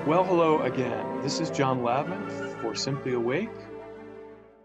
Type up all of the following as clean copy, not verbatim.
Well, hello again. This is John Lavin for Simply Awake,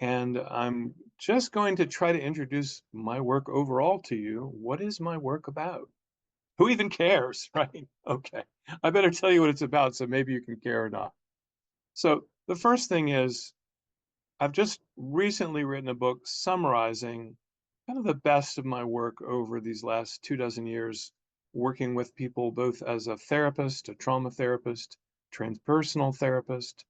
and I'm just going to try to introduce my work overall to you. What is my work about? Who even cares, right? Okay, I better tell you what it's about so maybe you can care or not. So, the first thing is, I've just recently written a book summarizing kind of the best of my work over these last 24 years, working with people both as a therapist, a trauma therapist, transpersonal therapist,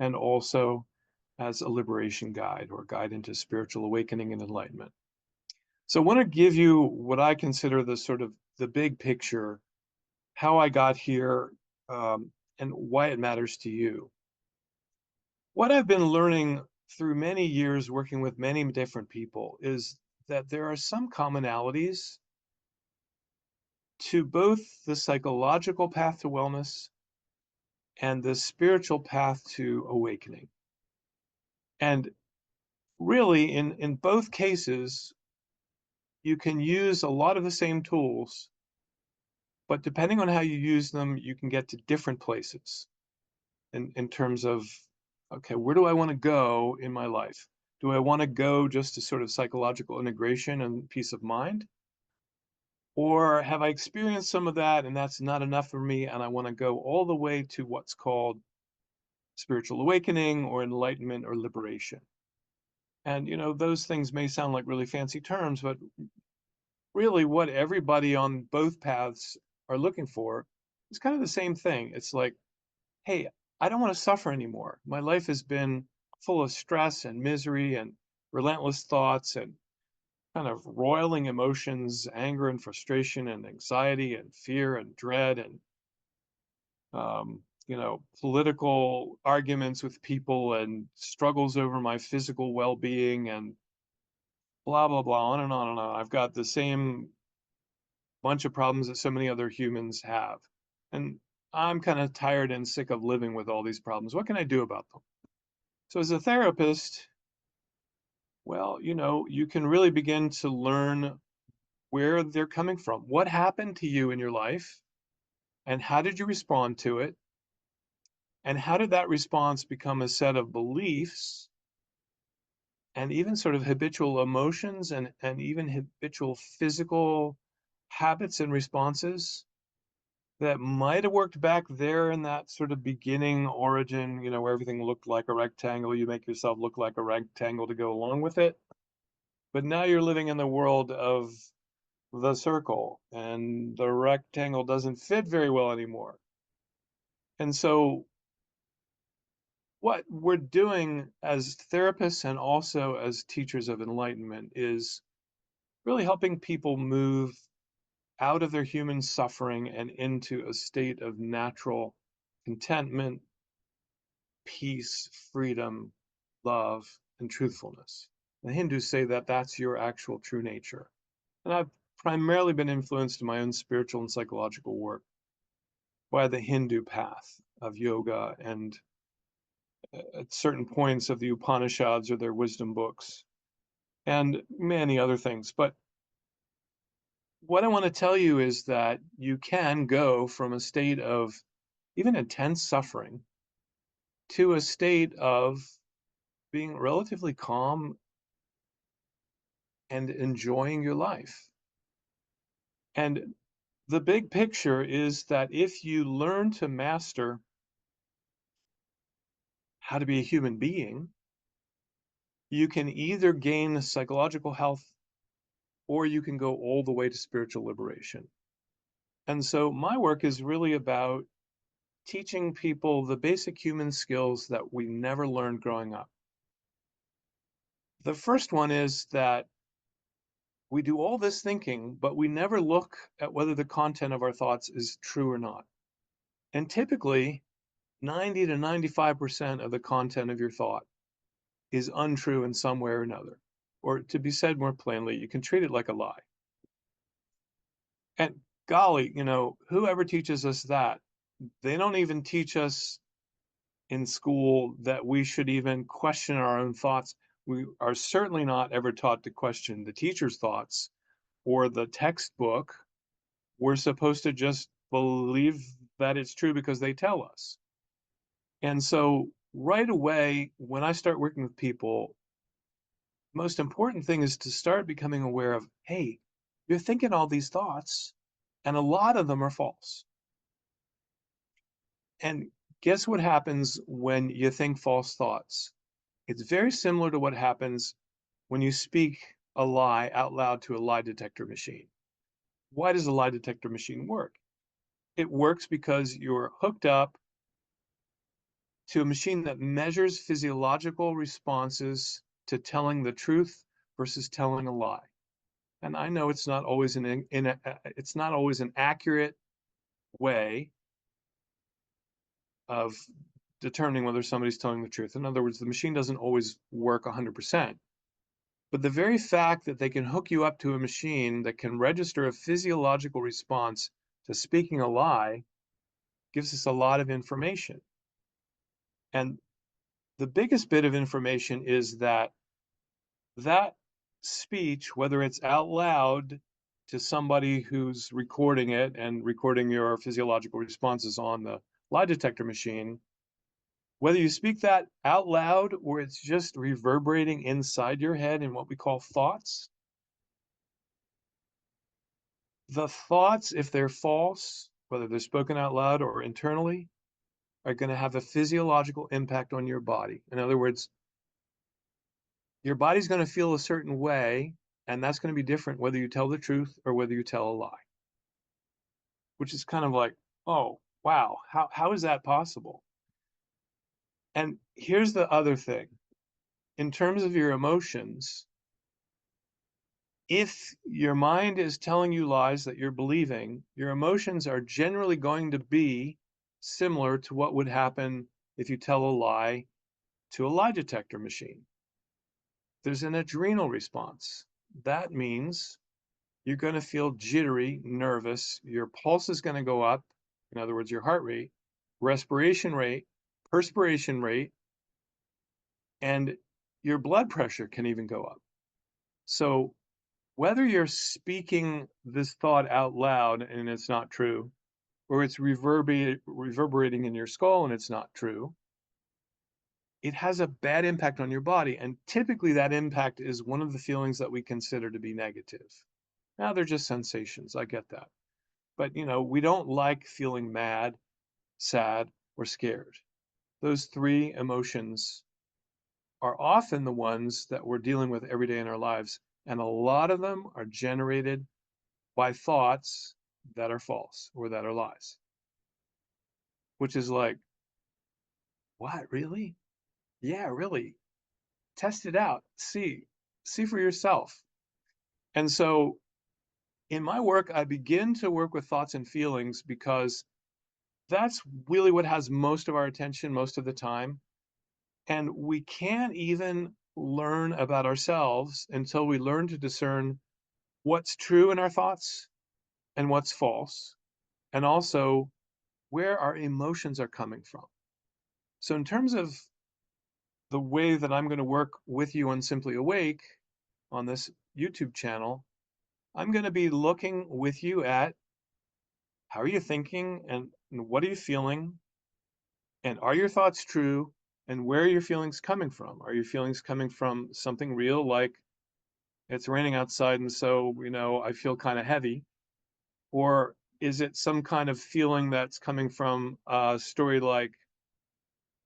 and also as a liberation guide or guide into spiritual awakening and enlightenment. So I want to give you what I consider the sort of the big picture, how I got here, and why it matters to you. What I've been learning through many years working with many different people is that there are some commonalities to both the psychological path to wellness and the spiritual path to awakening. And really, in both cases, you can use a lot of the same tools, but depending on how you use them, you can get to different places in terms of, okay, where do I want to go in my life? Do I want to go just to sort of psychological integration and peace of mind? Or have I experienced some of that and that's not enough for me and I want to go all the way to what's called spiritual awakening or enlightenment or liberation? And those things may sound like really fancy terms, but really what everybody on both paths are looking for is kind of the same thing. It's like, hey, I don't want to suffer anymore. My life has been full of stress and misery and relentless thoughts and kind of roiling emotions, anger and frustration and anxiety and fear and dread and political arguments with people and struggles over my physical well-being and blah blah blah, on and on and on. I've got the same bunch of problems that so many other humans have. And I'm kind of tired and sick of living with all these problems. What can I do about them? So, as a therapist, well, you can really begin to learn where they're coming from. What happened to you in your life, and how did you respond to it? And how did that response become a set of beliefs and even sort of habitual emotions and even habitual physical habits and responses that might have worked back there in that sort of beginning origin, where everything looked like a rectangle. You make yourself look like a rectangle to go along with it. But now you're living in the world of the circle, and the rectangle doesn't fit very well anymore. And so, what we're doing as therapists and also as teachers of enlightenment is really helping people move out of their human suffering and into a state of natural contentment, peace, freedom, love, and truthfulness. The Hindus say that that's your actual true nature. And I've primarily been influenced in my own spiritual and psychological work by the Hindu path of yoga and at certain points of the Upanishads or their wisdom books and many other things. But what I want to tell you is that you can go from a state of even intense suffering to a state of being relatively calm and enjoying your life. And the big picture is that if you learn to master how to be a human being, you can either gain psychological health or you can go all the way to spiritual liberation. And so my work is really about teaching people the basic human skills that we never learned growing up. The first one is that we do all this thinking, but we never look at whether the content of our thoughts is true or not. And typically, 90 to 95% of the content of your thought is untrue in some way or another. Or to be said more plainly, you can treat it like a lie. And golly, whoever teaches us that, they don't even teach us in school that we should even question our own thoughts. We are certainly not ever taught to question the teacher's thoughts or the textbook. We're supposed to just believe that it's true because they tell us. And so right away, when I start working with people, most important thing is to start becoming aware of, hey, you're thinking all these thoughts, and a lot of them are false. And guess what happens when you think false thoughts? It's very similar to what happens when you speak a lie out loud to a lie detector machine. Why does a lie detector machine work? It works because you're hooked up to a machine that measures physiological responses to telling the truth versus telling a lie. And I know it's not always it's not always an accurate way of determining whether somebody's telling the truth. In other words, the machine doesn't always work 100%. But the very fact that they can hook you up to a machine that can register a physiological response to speaking a lie gives us a lot of information. And the biggest bit of information is that that speech, whether it's out loud to somebody who's recording it and recording your physiological responses on the lie detector machine, whether you speak that out loud or it's just reverberating inside your head in what we call thoughts, the thoughts, if they're false, whether they're spoken out loud or internally, are going to have a physiological impact on your body. In other words, your body's going to feel a certain way, and that's going to be different whether you tell the truth or whether you tell a lie, which is kind of like, oh, wow, how is that possible? And here's the other thing. In terms of your emotions, if your mind is telling you lies that you're believing, your emotions are generally going to be similar to what would happen if you tell a lie to a lie detector machine. There's an adrenal response. That means you're going to feel jittery, nervous. Your pulse is going to go up. In other words, your heart rate, respiration rate, perspiration rate, and your blood pressure can even go up. So whether you're speaking this thought out loud and it's not true, or it's reverberating in your skull and it's not true, it has a bad impact on your body. And typically that impact is one of the feelings that we consider to be negative. Now they're just sensations. I get that. But we don't like feeling mad, sad, or scared. Those three emotions are often the ones that we're dealing with every day in our lives. And a lot of them are generated by thoughts that are false or that are lies, which is like, what, really? Yeah, really. Test it out. See for yourself. And so in my work, I begin to work with thoughts and feelings because that's really what has most of our attention most of the time. And we can't even learn about ourselves until we learn to discern what's true in our thoughts and what's false, and also where our emotions are coming from. So, in terms of the way that I'm going to work with you on Simply Awake on this YouTube channel, I'm going to be looking with you at how are you thinking and what are you feeling, and are your thoughts true, and where are your feelings coming from? Are your feelings coming from something real, like it's raining outside and so, I feel kind of heavy? Or is it some kind of feeling that's coming from a story like,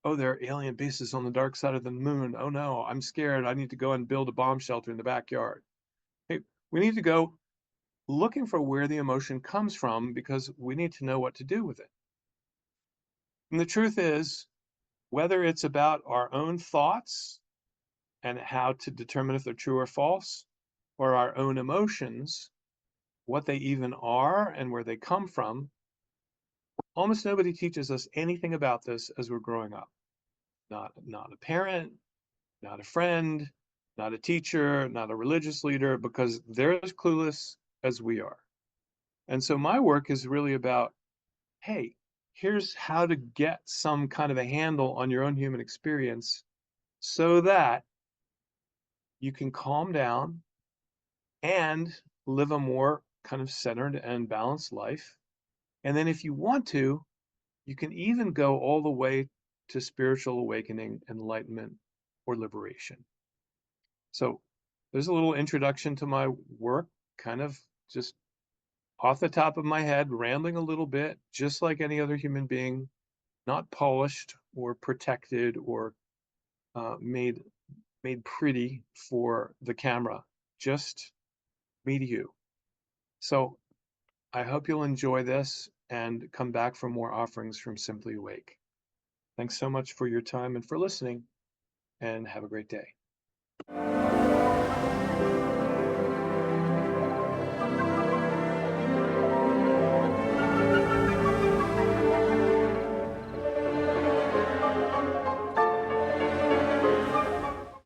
oh, there are alien bases on the dark side of the moon. Oh no, I'm scared. I need to go and build a bomb shelter in the backyard. Hey, we need to go looking for where the emotion comes from because we need to know what to do with it. And the truth is, whether it's about our own thoughts and how to determine if they're true or false, or our own emotions, what they even are and where they come from, almost nobody teaches us anything about this as we're growing up. Not a parent, not a friend, not a teacher, not a religious leader, because they're as clueless as we are. And so my work is really about, hey, here's how to get some kind of a handle on your own human experience so that you can calm down and live a more kind of centered and balanced life. And then if you want to, you can even go all the way to spiritual awakening, enlightenment, or liberation. So there's a little introduction to my work, kind of just off the top of my head, rambling a little bit, just like any other human being, not polished or protected or made pretty for the camera, just me to you. So I hope you'll enjoy this and come back for more offerings from Simply Awake. Thanks so much for your time and for listening, and have a great day.